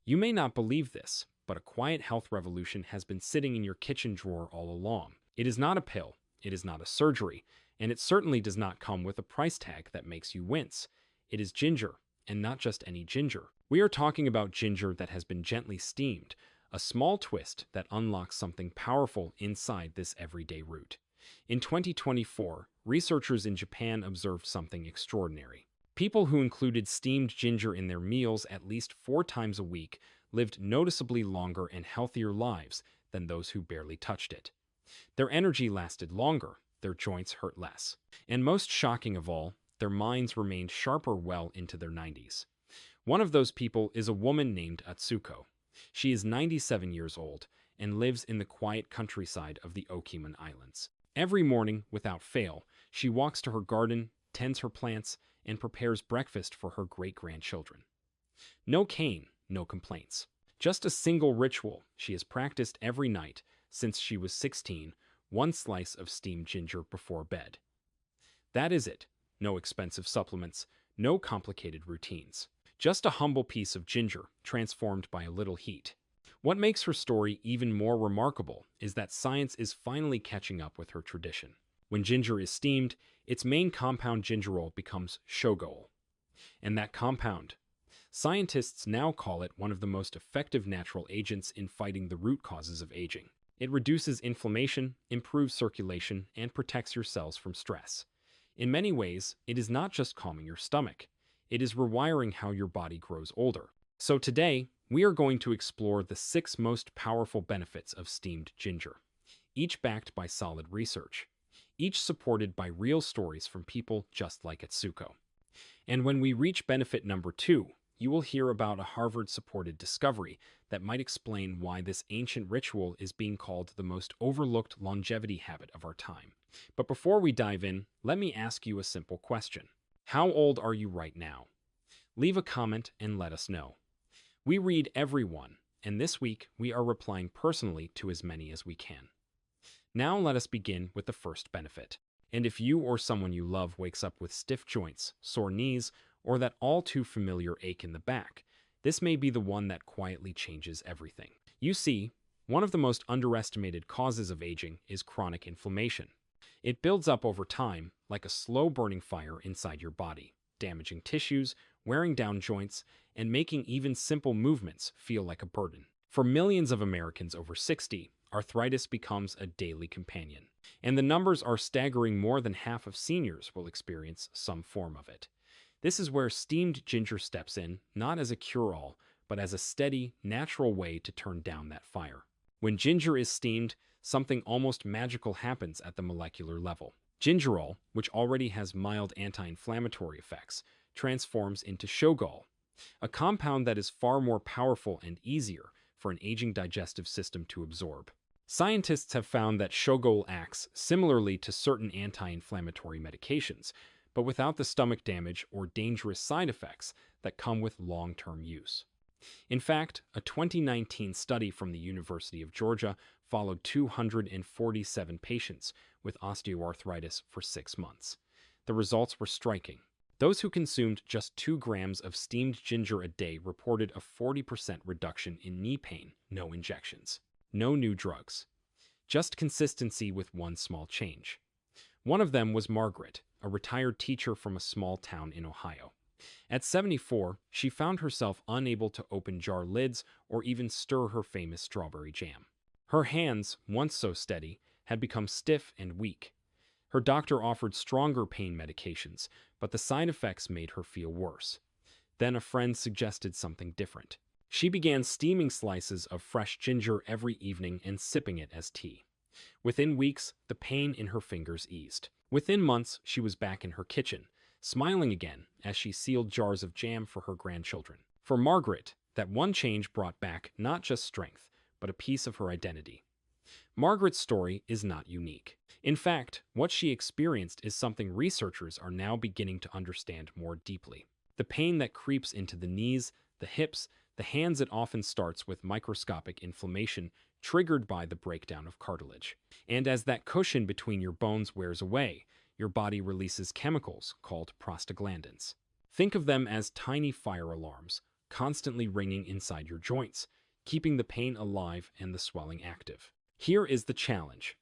You may not believe this, but a quiet health revolution has been sitting in your kitchen drawer all along. It is not a pill, it is not a surgery, and it certainly does not come with a price tag that makes you wince. It is ginger, and not just any ginger. We are talking about ginger that has been gently steamed, a small twist that unlocks something powerful inside this everyday root. In 2024, researchers in Japan observed something extraordinary. People who included steamed ginger in their meals at least 4 times a week lived noticeably longer and healthier lives than those who barely touched it. Their energy lasted longer, their joints hurt less, and most shocking of all, their minds remained sharper well into their 90s. One of those people is a woman named Atsuko. She is 97 years old and lives in the quiet countryside of the Okinawan Islands. Every morning, without fail, she walks to her garden, tends her plants, and prepares breakfast for her great-grandchildren. No cane, no complaints. Just a single ritual she has practiced every night since she was 16, one slice of steamed ginger before bed. That is it. No expensive supplements, no complicated routines. Just a humble piece of ginger transformed by a little heat. What makes her story even more remarkable is that science is finally catching up with her tradition. When ginger is steamed, its main compound gingerol becomes shogool. And that compound, scientists now call it one of the most effective natural agents in fighting the root causes of aging. It reduces inflammation, improves circulation, and protects your cells from stress. In many ways, it is not just calming your stomach. It is rewiring how your body grows older. So today, we are going to explore the 6 most powerful benefits of steamed ginger, each backed by solid research, each supported by real stories from people just like Atsuko. And when we reach benefit number 2, you will hear about a Harvard-supported discovery that might explain why this ancient ritual is being called the most overlooked longevity habit of our time. But before we dive in, let me ask you a simple question. How old are you right now? Leave a comment and let us know. We read every one, and this week we are replying personally to as many as we can. Now let us begin with the first benefit. And if you or someone you love wakes up with stiff joints, sore knees, or that all too familiar ache in the back, this may be the one that quietly changes everything. You see, one of the most underestimated causes of aging is chronic inflammation. It builds up over time like a slow-burning fire inside your body, damaging tissues, wearing down joints, and making even simple movements feel like a burden. For millions of Americans over 60, arthritis becomes a daily companion. And the numbers are staggering. More than half of seniors will experience some form of it. This is where steamed ginger steps in, not as a cure-all, but as a steady, natural way to turn down that fire. When ginger is steamed, something almost magical happens at the molecular level. Gingerol, which already has mild anti-inflammatory effects, transforms into shogool, a compound that is far more powerful and easier for an aging digestive system to absorb. Scientists have found that shogool acts similarly to certain anti-inflammatory medications, but without the stomach damage or dangerous side effects that come with long-term use. In fact, a 2019 study from the University of Georgia followed 247 patients with osteoarthritis for 6 months. The results were striking. Those who consumed just 2 grams of steamed ginger a day reported a 40% reduction in knee pain, no injections, no new drugs, just consistency with one small change. One of them was Margaret, a retired teacher from a small town in Ohio. At 74, she found herself unable to open jar lids or even stir her famous strawberry jam. Her hands, once so steady, had become stiff and weak. Her doctor offered stronger pain medications, but the side effects made her feel worse. Then a friend suggested something different. She began steaming slices of fresh ginger every evening and sipping it as tea. Within weeks, the pain in her fingers eased. Within months, she was back in her kitchen, smiling again as she sealed jars of jam for her grandchildren. For Margaret, that one change brought back not just strength, but a piece of her identity. Margaret's story is not unique. In fact, what she experienced is something researchers are now beginning to understand more deeply. The pain that creeps into the knees, the hips, the hands. It often starts with microscopic inflammation triggered by the breakdown of cartilage. And as that cushion between your bones wears away, your body releases chemicals called prostaglandins. Think of them as tiny fire alarms, constantly ringing inside your joints, keeping the pain alive and the swelling active. Here is the challenge.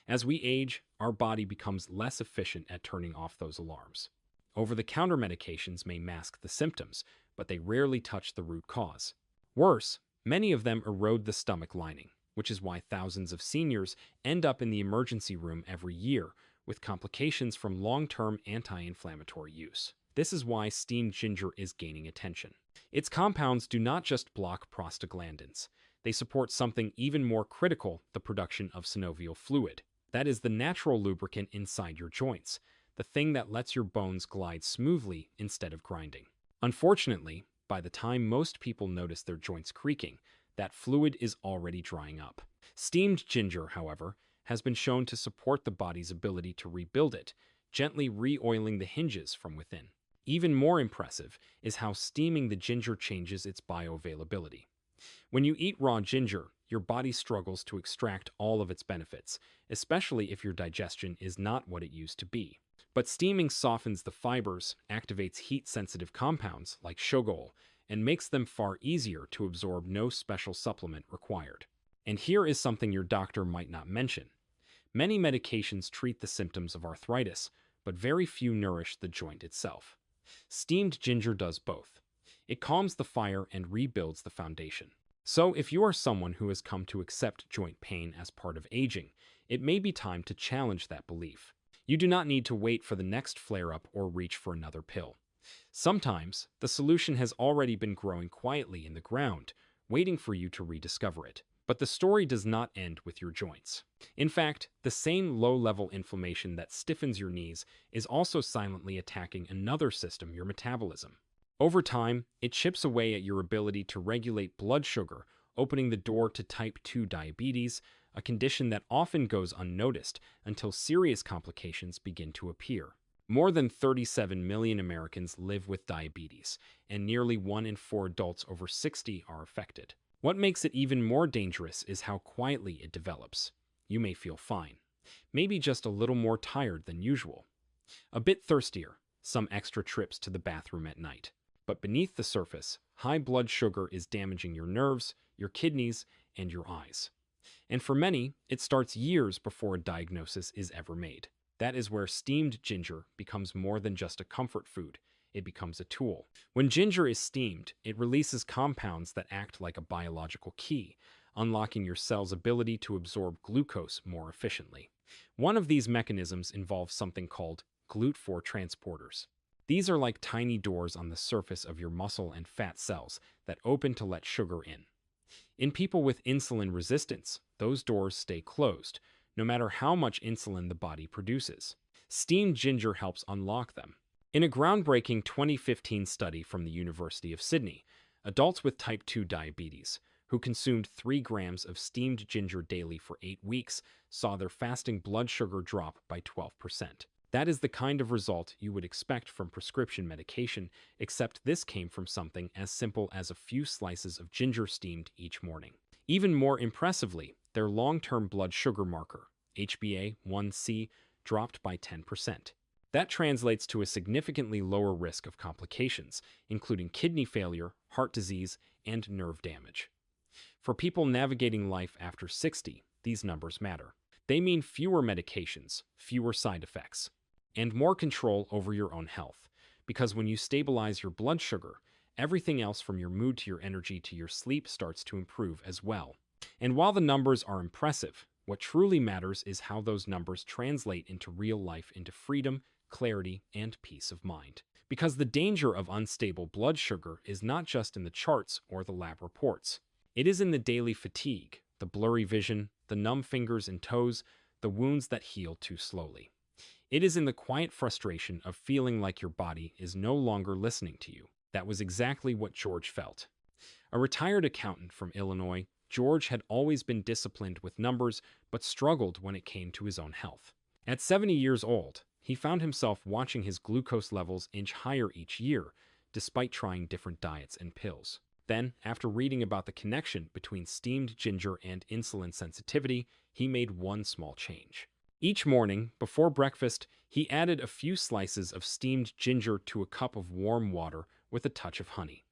As we age, our body becomes less efficient at turning off those alarms. Over-the-counter medications may mask the symptoms, but they rarely touch the root cause. Worse, many of them erode the stomach lining, which is why thousands of seniors end up in the emergency room every year with complications from long-term anti-inflammatory use. This is why steamed ginger is gaining attention. Its compounds do not just block prostaglandins. They support something even more critical, the production of synovial fluid. That is the natural lubricant inside your joints, the thing that lets your bones glide smoothly instead of grinding. Unfortunately, by the time most people notice their joints creaking, that fluid is already drying up. Steamed ginger, however, has been shown to support the body's ability to rebuild it, gently re-oiling the hinges from within. Even more impressive is how steaming the ginger changes its bioavailability. When you eat raw ginger, your body struggles to extract all of its benefits, especially if your digestion is not what it used to be. But steaming softens the fibers, activates heat-sensitive compounds like shogol, and makes them far easier to absorb, no special supplement required. And here is something your doctor might not mention. Many medications treat the symptoms of arthritis, but very few nourish the joint itself. Steamed ginger does both. It calms the fire and rebuilds the foundation. So if you are someone who has come to accept joint pain as part of aging, it may be time to challenge that belief. You do not need to wait for the next flare-up or reach for another pill. Sometimes, the solution has already been growing quietly in the ground, waiting for you to rediscover it. But the story does not end with your joints. In fact, the same low-level inflammation that stiffens your knees is also silently attacking another system, your metabolism. Over time, it chips away at your ability to regulate blood sugar, opening the door to type 2 diabetes, a condition that often goes unnoticed until serious complications begin to appear. More than 37 million Americans live with diabetes, and nearly 1 in 4 adults over 60 are affected. What makes it even more dangerous is how quietly it develops. You may feel fine, maybe just a little more tired than usual, a bit thirstier, some extra trips to the bathroom at night. But beneath the surface, high blood sugar is damaging your nerves, your kidneys, and your eyes. And for many, it starts years before a diagnosis is ever made. That is where steamed ginger becomes more than just a comfort food. It becomes a tool. When ginger is steamed, it releases compounds that act like a biological key, unlocking your cell's ability to absorb glucose more efficiently. One of these mechanisms involves something called GLUT4 transporters. These are like tiny doors on the surface of your muscle and fat cells that open to let sugar in. In people with insulin resistance, those doors stay closed, no matter how much insulin the body produces. Steamed ginger helps unlock them. In a groundbreaking 2015 study from the University of Sydney, adults with type 2 diabetes, who consumed 3 grams of steamed ginger daily for 8 weeks, saw their fasting blood sugar drop by 12%. That is the kind of result you would expect from prescription medication, except this came from something as simple as a few slices of ginger steamed each morning. Even more impressively, their long-term blood sugar marker, HbA1c, dropped by 10%. That translates to a significantly lower risk of complications, including kidney failure, heart disease, and nerve damage. For people navigating life after 60, these numbers matter. They mean fewer medications, fewer side effects, and more control over your own health. Because when you stabilize your blood sugar, everything else from your mood to your energy to your sleep starts to improve as well. And while the numbers are impressive, what truly matters is how those numbers translate into real life, into freedom, clarity, and peace of mind. Because the danger of unstable blood sugar is not just in the charts or the lab reports. It is in the daily fatigue, the blurry vision, the numb fingers and toes, the wounds that heal too slowly. It is in the quiet frustration of feeling like your body is no longer listening to you. That was exactly what George felt. A retired accountant from Illinois, George had always been disciplined with numbers, but struggled when it came to his own health. At 70 years old, he found himself watching his glucose levels inch higher each year, despite trying different diets and pills. Then, after reading about the connection between steamed ginger and insulin sensitivity, he made one small change. Each morning, before breakfast, he added a few slices of steamed ginger to a cup of warm water with a touch of honey.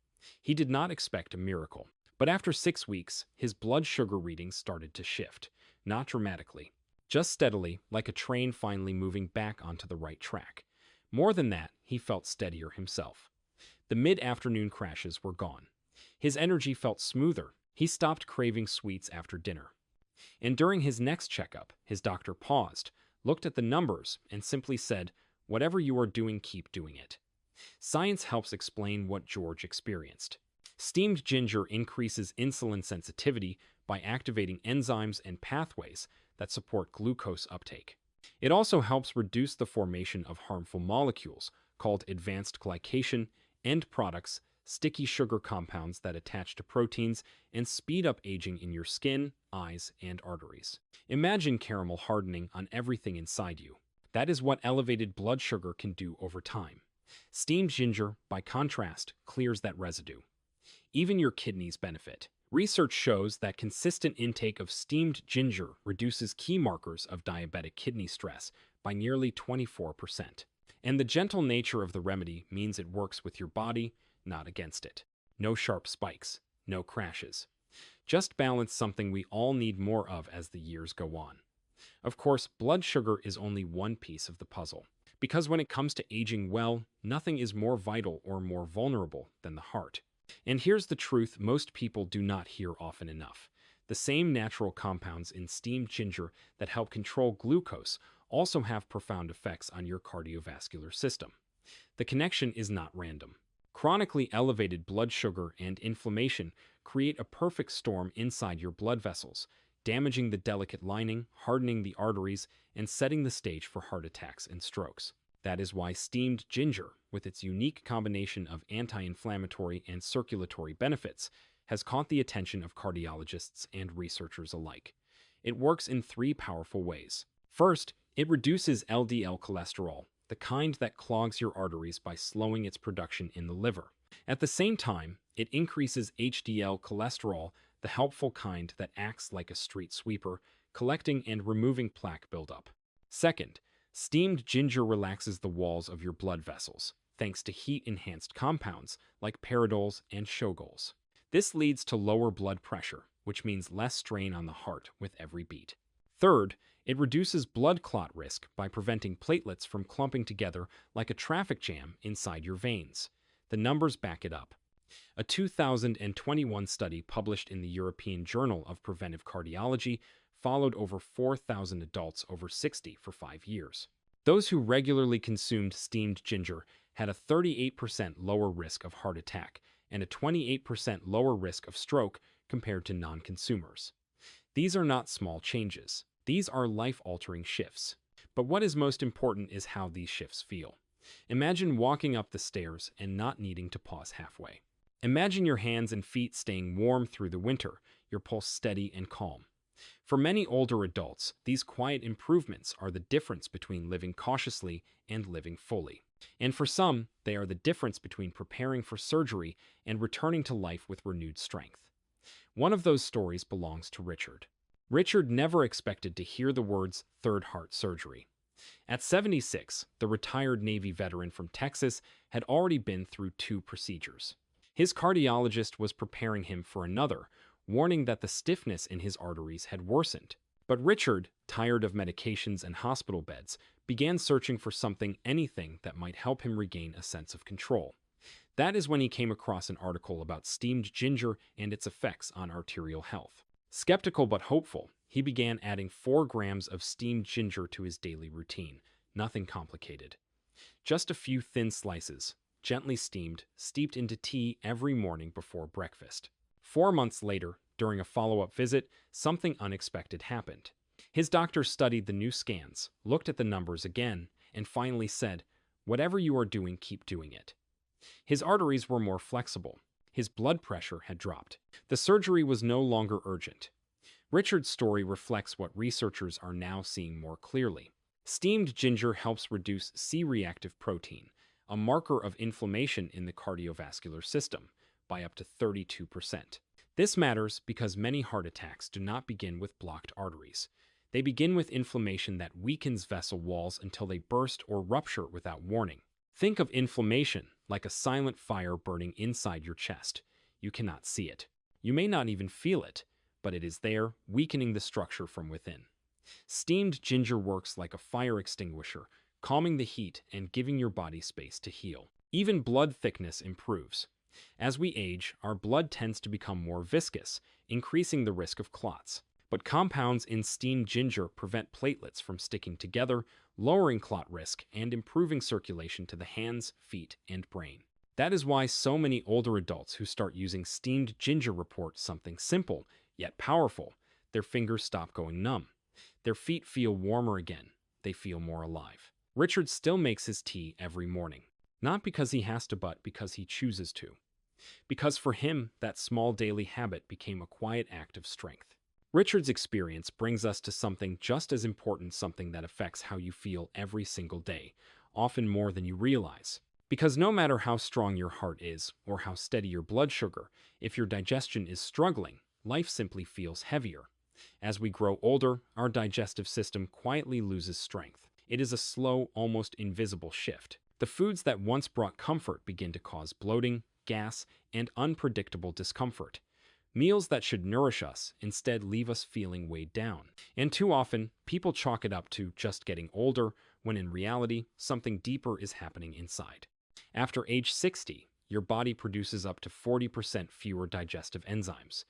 He did not expect a miracle. But after 6 weeks, his blood sugar readings started to shift. Not dramatically, just steadily, like a train finally moving back onto the right track. More than that, he felt steadier himself. The mid-afternoon crashes were gone. His energy felt smoother. He stopped craving sweets after dinner. And during his next checkup, his doctor paused, looked at the numbers, and simply said, "Whatever you are doing, keep doing it." Science helps explain what George experienced. Steamed ginger increases insulin sensitivity by activating enzymes and pathways that support glucose uptake. It also helps reduce the formation of harmful molecules called advanced glycation, end products, sticky sugar compounds that attach to proteins and speed up aging in your skin, eyes, and arteries. Imagine caramel hardening on everything inside you. That is what elevated blood sugar can do over time. Steamed ginger, by contrast, clears that residue. Even your kidneys benefit. Research shows that consistent intake of steamed ginger reduces key markers of diabetic kidney stress by nearly 24%. And the gentle nature of the remedy means it works with your body, not against it. No sharp spikes, no crashes. Just balance, something we all need more of as the years go on. Of course, blood sugar is only one piece of the puzzle. Because when it comes to aging well, nothing is more vital or more vulnerable than the heart. And here's the truth most people do not hear often enough. The same natural compounds in steamed ginger that help control glucose also have profound effects on your cardiovascular system. The connection is not random. Chronically elevated blood sugar and inflammation create a perfect storm inside your blood vessels, damaging the delicate lining, hardening the arteries, and setting the stage for heart attacks and strokes. That is why steamed ginger, with its unique combination of anti-inflammatory and circulatory benefits, has caught the attention of cardiologists and researchers alike. It works in 3 powerful ways. First, it reduces LDL cholesterol, the kind that clogs your arteries by slowing its production in the liver. At the same time, it increases HDL cholesterol, the helpful kind that acts like a street sweeper, collecting and removing plaque buildup. Second, steamed ginger relaxes the walls of your blood vessels, thanks to heat-enhanced compounds like peridols and shogols. This leads to lower blood pressure, which means less strain on the heart with every beat. Third, it reduces blood clot risk by preventing platelets from clumping together like a traffic jam inside your veins. The numbers back it up. A 2021 study published in the European Journal of Preventive Cardiology followed over 4,000 adults over 60 for 5 years. Those who regularly consumed steamed ginger had a 38% lower risk of heart attack and a 28% lower risk of stroke compared to non-consumers. These are not small changes. These are life-altering shifts. But what is most important is how these shifts feel. Imagine walking up the stairs and not needing to pause halfway. Imagine your hands and feet staying warm through the winter, your pulse steady and calm. For many older adults, these quiet improvements are the difference between living cautiously and living fully. And for some, they are the difference between preparing for surgery and returning to life with renewed strength. One of those stories belongs to Richard. Richard never expected to hear the words third heart surgery. At 76, the retired Navy veteran from Texas had already been through 2 procedures. His cardiologist was preparing him for another, warning that the stiffness in his arteries had worsened. But Richard, tired of medications and hospital beds, began searching for anything that might help him regain a sense of control. That is when he came across an article about steamed ginger and its effects on arterial health. Skeptical but hopeful, he began adding 4 grams of steamed ginger to his daily routine. Nothing complicated. Just a few thin slices, gently steamed, steeped into tea every morning before breakfast. 4 months later, during a follow-up visit, something unexpected happened. His doctor studied the new scans, looked at the numbers again, and finally said, "Whatever you are doing, keep doing it." His arteries were more flexible. His blood pressure had dropped. The surgery was no longer urgent. Richard's story reflects what researchers are now seeing more clearly. Steamed ginger helps reduce C-reactive protein, a marker of inflammation in the cardiovascular system, by up to 32%. This matters because many heart attacks do not begin with blocked arteries. They begin with inflammation that weakens vessel walls until they burst or rupture without warning. Think of inflammation like a silent fire burning inside your chest. You cannot see it. You may not even feel it, but it is there, weakening the structure from within. Steamed ginger works like a fire extinguisher, calming the heat and giving your body space to heal. Even blood thickness improves. As we age, our blood tends to become more viscous, increasing the risk of clots. But compounds in steamed ginger prevent platelets from sticking together, lowering clot risk and improving circulation to the hands, feet, and brain. That is why so many older adults who start using steamed ginger report something simple, yet powerful. Their fingers stop going numb. Their feet feel warmer again. They feel more alive. Richard still makes his tea every morning. Not because he has to, but because he chooses to. Because for him, that small daily habit became a quiet act of strength. Richard's experience brings us to something just as important, something that affects how you feel every single day, often more than you realize. Because no matter how strong your heart is, or how steady your blood sugar, if your digestion is struggling, life simply feels heavier. As we grow older, our digestive system quietly loses strength. It is a slow, almost invisible shift. The foods that once brought comfort begin to cause bloating, gas, and unpredictable discomfort. Meals that should nourish us instead leave us feeling weighed down. And too often, people chalk it up to just getting older, when in reality, something deeper is happening inside. After age 60, your body produces up to 40% fewer digestive enzymes.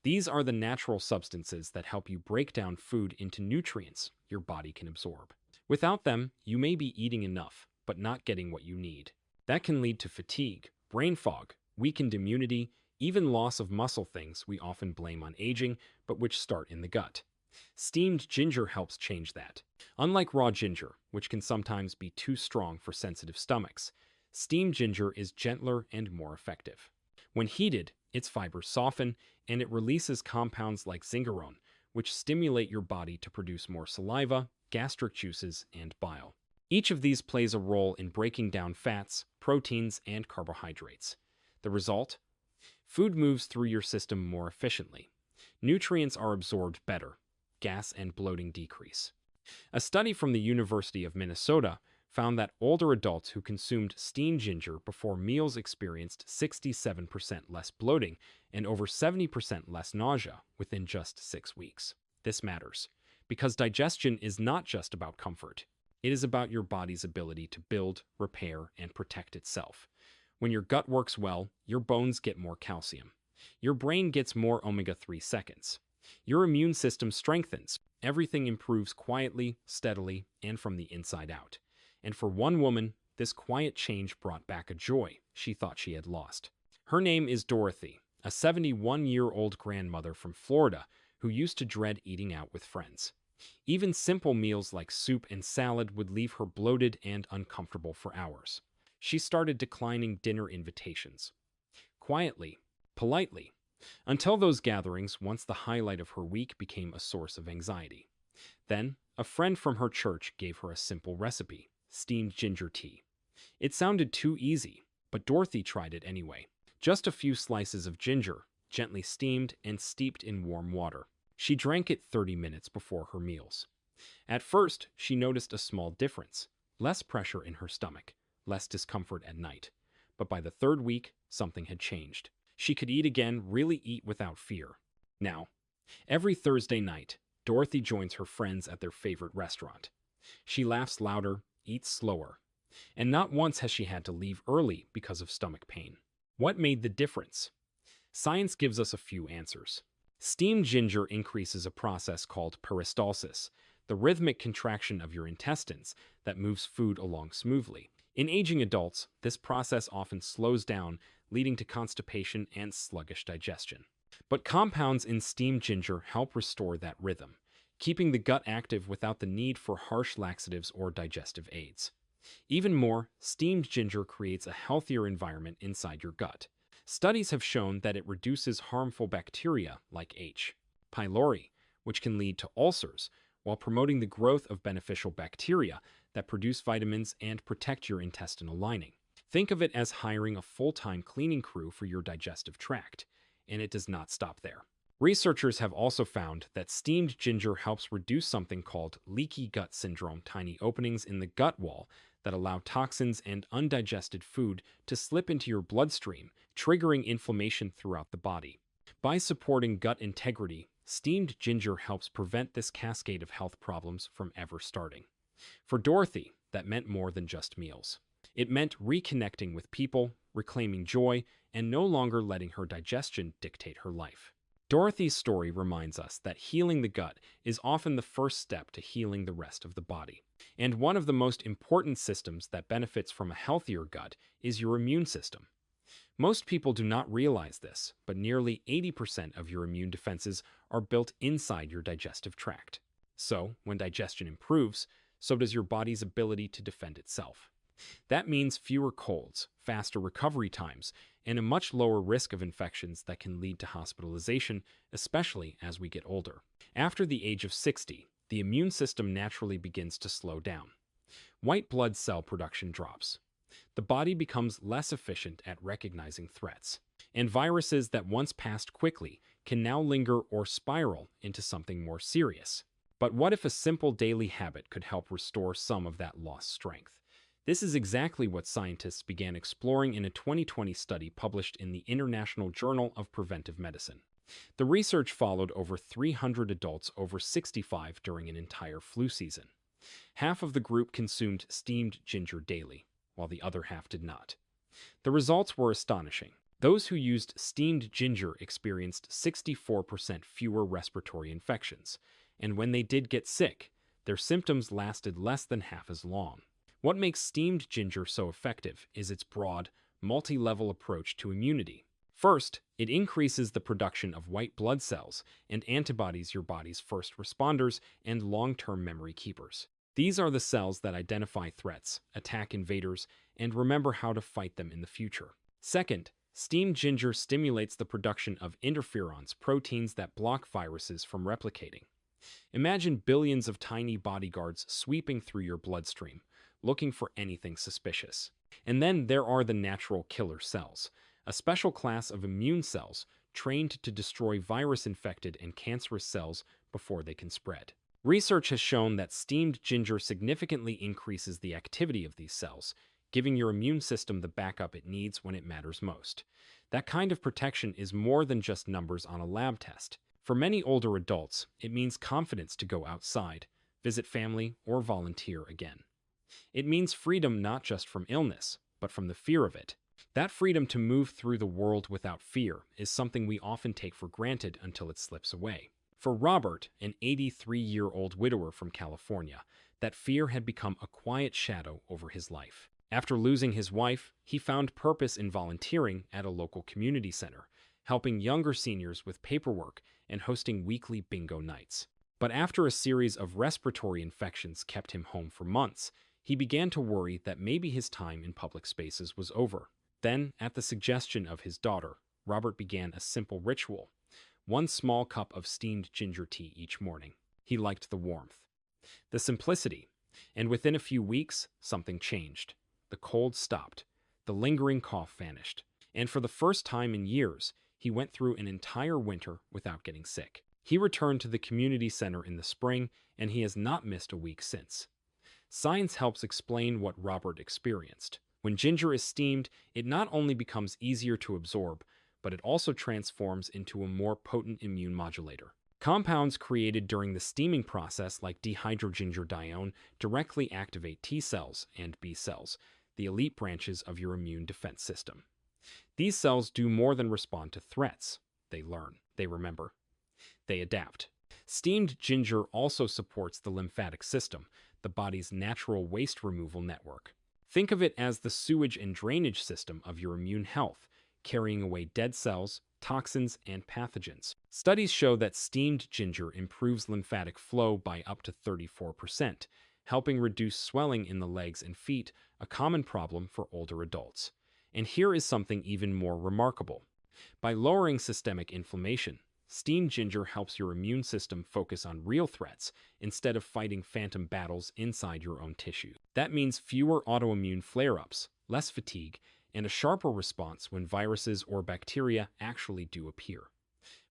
These are the natural substances that help you break down food into nutrients your body can absorb. Without them, you may be eating enough, but not getting what you need. That can lead to fatigue, brain fog, weakened immunity, even loss of muscle, things we often blame on aging, but which start in the gut. Steamed ginger helps change that. Unlike raw ginger, which can sometimes be too strong for sensitive stomachs, steamed ginger is gentler and more effective. When heated, its fibers soften, and it releases compounds like zingerone, which stimulate your body to produce more saliva, gastric juices, and bile. Each of these plays a role in breaking down fats, proteins, and carbohydrates. The result? Food moves through your system more efficiently. Nutrients are absorbed better. Gas and bloating decrease. A study from the University of Minnesota found that older adults who consumed steamed ginger before meals experienced 67% less bloating and over 70% less nausea within just 6 weeks. This matters, because digestion is not just about comfort. It is about your body's ability to build, repair, and protect itself. When your gut works well, your bones get more calcium. Your brain gets more omega-3 seconds. Your immune system strengthens. Everything improves quietly, steadily, and from the inside out. And for one woman, this quiet change brought back a joy she thought she had lost. Her name is Dorothy, a 71-year-old grandmother from Florida who used to dread eating out with friends. Even simple meals like soup and salad would leave her bloated and uncomfortable for hours. She started declining dinner invitations. Quietly, politely, until those gatherings, once the highlight of her week, became a source of anxiety. Then, a friend from her church gave her a simple recipe: steamed ginger tea. It sounded too easy, but Dorothy tried it anyway. Just a few slices of ginger, gently steamed and steeped in warm water. She drank it 30 minutes before her meals. At first, she noticed a small difference: less pressure in her stomach, less discomfort at night. But by the 3rd week, something had changed. She could eat again, really eat without fear. Now, every Thursday night, Dorothy joins her friends at their favorite restaurant. She laughs louder, eats slower, and not once has she had to leave early because of stomach pain. What made the difference? Science gives us a few answers. Steamed ginger increases a process called peristalsis, the rhythmic contraction of your intestines that moves food along smoothly. In aging adults, this process often slows down, leading to constipation and sluggish digestion. But compounds in steamed ginger help restore that rhythm, keeping the gut active without the need for harsh laxatives or digestive aids. Even more, steamed ginger creates a healthier environment inside your gut. Studies have shown that it reduces harmful bacteria like H. pylori, which can lead to ulcers, while promoting the growth of beneficial bacteria that produce vitamins and protect your intestinal lining. Think of it as hiring a full-time cleaning crew for your digestive tract, and it does not stop there. Researchers have also found that steamed ginger helps reduce something called leaky gut syndrome, tiny openings in the gut wall that allow toxins and undigested food to slip into your bloodstream, triggering inflammation throughout the body. By supporting gut integrity, steamed ginger helps prevent this cascade of health problems from ever starting. For Dorothy, that meant more than just meals. It meant reconnecting with people, reclaiming joy, and no longer letting her digestion dictate her life. Dorothy's story reminds us that healing the gut is often the first step to healing the rest of the body. And one of the most important systems that benefits from a healthier gut is your immune system. Most people do not realize this, but nearly 80% of your immune defenses are built inside your digestive tract. So, when digestion improves, so does your body's ability to defend itself. That means fewer colds, faster recovery times, and a much lower risk of infections that can lead to hospitalization, especially as we get older. After the age of 60, the immune system naturally begins to slow down. White blood cell production drops. The body becomes less efficient at recognizing threats, and viruses that once passed quickly can now linger or spiral into something more serious. But what if a simple daily habit could help restore some of that lost strength? This is exactly what scientists began exploring in a 2020 study published in the International Journal of Preventive Medicine. The research followed over 300 adults over 65 during an entire flu season. Half of the group consumed steamed ginger daily, while the other half did not. The results were astonishing. Those who used steamed ginger experienced 64% fewer respiratory infections, and when they did get sick, their symptoms lasted less than half as long. What makes steamed ginger so effective is its broad, multi-level approach to immunity. First, it increases the production of white blood cells and antibodies, your body's first responders and long-term memory keepers. These are the cells that identify threats, attack invaders, and remember how to fight them in the future. Second, steamed ginger stimulates the production of interferons, proteins that block viruses from replicating. Imagine billions of tiny bodyguards sweeping through your bloodstream, looking for anything suspicious. And then there are the natural killer cells, a special class of immune cells trained to destroy virus-infected and cancerous cells before they can spread. Research has shown that steamed ginger significantly increases the activity of these cells, giving your immune system the backup it needs when it matters most. That kind of protection is more than just numbers on a lab test. For many older adults, it means confidence to go outside, visit family, or volunteer again. It means freedom not just from illness, but from the fear of it. That freedom to move through the world without fear is something we often take for granted until it slips away. For Robert, an 83-year-old widower from California, that fear had become a quiet shadow over his life. After losing his wife, he found purpose in volunteering at a local community center, helping younger seniors with paperwork and hosting weekly bingo nights. But after a series of respiratory infections kept him home for months, he began to worry that maybe his time in public spaces was over. Then, at the suggestion of his daughter, Robert began a simple ritual: one small cup of steamed ginger tea each morning. He liked the warmth, the simplicity, and within a few weeks, something changed. The cold stopped, the lingering cough vanished, and for the first time in years, he went through an entire winter without getting sick. He returned to the community center in the spring, and he has not missed a week since. Science helps explain what Robert experienced. When ginger is steamed, it not only becomes easier to absorb, but it also transforms into a more potent immune modulator. Compounds created during the steaming process, like dihydrogingerdione, directly activate T cells and B cells, the elite branches of your immune defense system. These cells do more than respond to threats. They learn, they remember, they adapt. Steamed ginger also supports the lymphatic system, the body's natural waste removal network. Think of it as the sewage and drainage system of your immune health, carrying away dead cells, toxins, and pathogens. Studies show that steamed ginger improves lymphatic flow by up to 34%, helping reduce swelling in the legs and feet, a common problem for older adults. And here is something even more remarkable. By lowering systemic inflammation, steamed ginger helps your immune system focus on real threats instead of fighting phantom battles inside your own tissue. That means fewer autoimmune flare-ups, less fatigue, and a sharper response when viruses or bacteria actually do appear.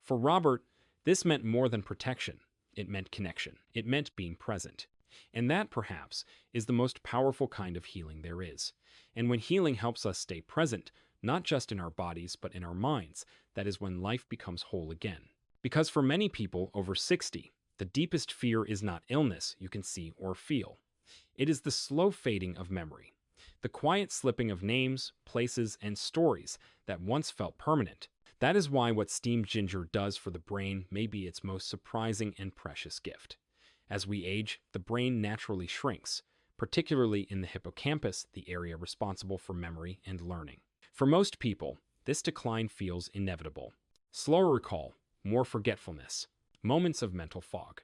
For Robert, this meant more than protection. It meant connection. It meant being present. And that, perhaps, is the most powerful kind of healing there is. And when healing helps us stay present, not just in our bodies, but in our minds, that is when life becomes whole again. Because for many people over 60, the deepest fear is not illness you can see or feel. It is the slow fading of memory, the quiet slipping of names, places, and stories that once felt permanent. That is why what steamed ginger does for the brain may be its most surprising and precious gift. As we age, the brain naturally shrinks, particularly in the hippocampus, the area responsible for memory and learning. For most people, this decline feels inevitable. Slower recall, more forgetfulness, moments of mental fog.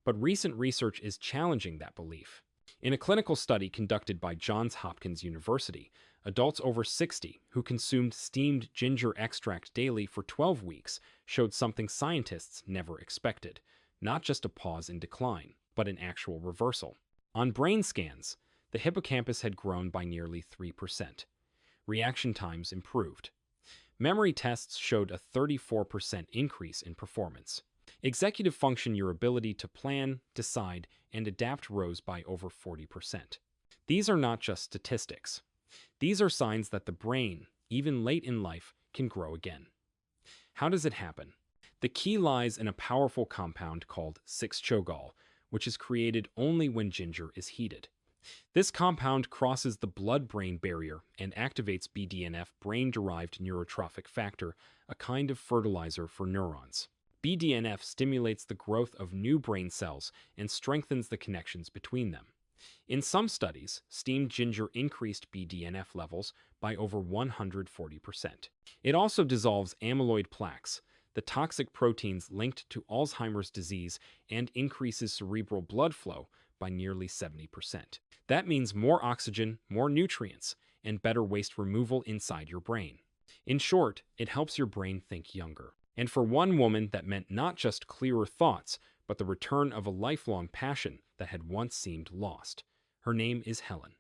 But recent research is challenging that belief. In a clinical study conducted by Johns Hopkins University, adults over 60 who consumed steamed ginger extract daily for 12 weeks showed something scientists never expected, not just a pause in decline, but an actual reversal. On brain scans, the hippocampus had grown by nearly 3%. Reaction times improved. Memory tests showed a 34% increase in performance. Executive function, your ability to plan, decide, and adapt rose by over 40%. These are not just statistics. These are signs that the brain, even late in life, can grow again. How does it happen? The key lies in a powerful compound called 6-cholesterol, which is created only when ginger is heated. This compound crosses the blood-brain barrier and activates BDNF, brain-derived neurotrophic factor, a kind of fertilizer for neurons. BDNF stimulates the growth of new brain cells and strengthens the connections between them. In some studies, steamed ginger increased BDNF levels by over 140%. It also dissolves amyloid plaques, the toxic proteins linked to Alzheimer's disease, and increases cerebral blood flow by nearly 70%. That means more oxygen, more nutrients, and better waste removal inside your brain. In short, it helps your brain think younger. And for one woman, that meant not just clearer thoughts, but the return of a lifelong passion that had once seemed lost. Her name is Helen.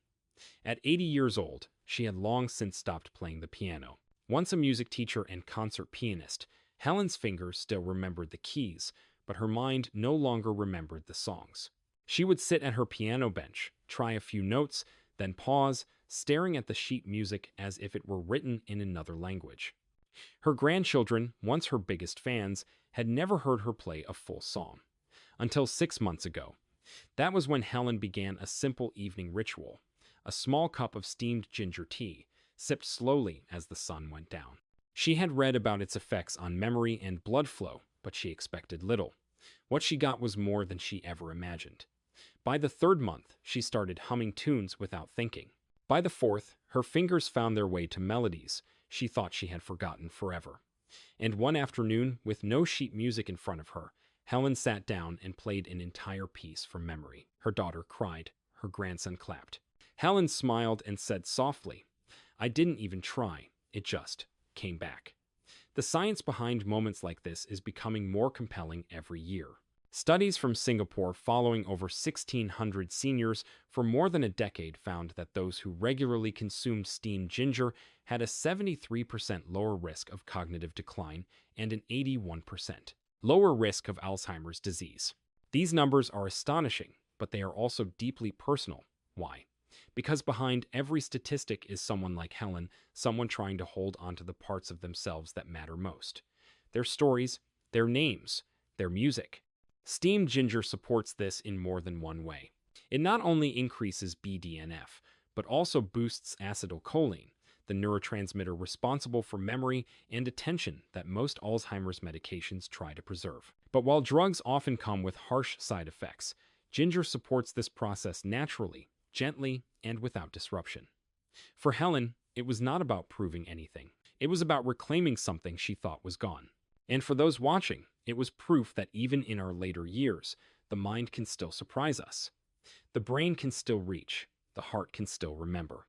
At 80 years old, she had long since stopped playing the piano. Once a music teacher and concert pianist, Helen's fingers still remembered the keys, but her mind no longer remembered the songs. She would sit at her piano bench, try a few notes, then pause, staring at the sheet music as if it were written in another language. Her grandchildren, once her biggest fans, had never heard her play a full song. Until 6 months ago. That was when Helen began a simple evening ritual. A small cup of steamed ginger tea, sipped slowly as the sun went down. She had read about its effects on memory and blood flow, but she expected little. What she got was more than she ever imagined. By the 3rd month, she started humming tunes without thinking. By the 4th, her fingers found their way to melodies she thought she had forgotten forever. And one afternoon, with no sheet music in front of her, Helen sat down and played an entire piece from memory. Her daughter cried. Her grandson clapped. Helen smiled and said softly, "I didn't even try. It just came back." The science behind moments like this is becoming more compelling every year. Studies from Singapore following over 1,600 seniors for more than a decade found that those who regularly consumed steamed ginger had a 73% lower risk of cognitive decline and an 81% lower risk of Alzheimer's disease. These numbers are astonishing, but they are also deeply personal. Why? Because behind every statistic is someone like Helen, someone trying to hold onto the parts of themselves that matter most. Their stories, their names, their music. Steamed ginger supports this in more than one way. It not only increases BDNF, but also boosts acetylcholine, the neurotransmitter responsible for memory and attention that most Alzheimer's medications try to preserve. But while drugs often come with harsh side effects, ginger supports this process naturally, gently, and without disruption. For Helen, it was not about proving anything. It was about reclaiming something she thought was gone. And for those watching, it was proof that even in our later years, the mind can still surprise us. The brain can still reach. The heart can still remember.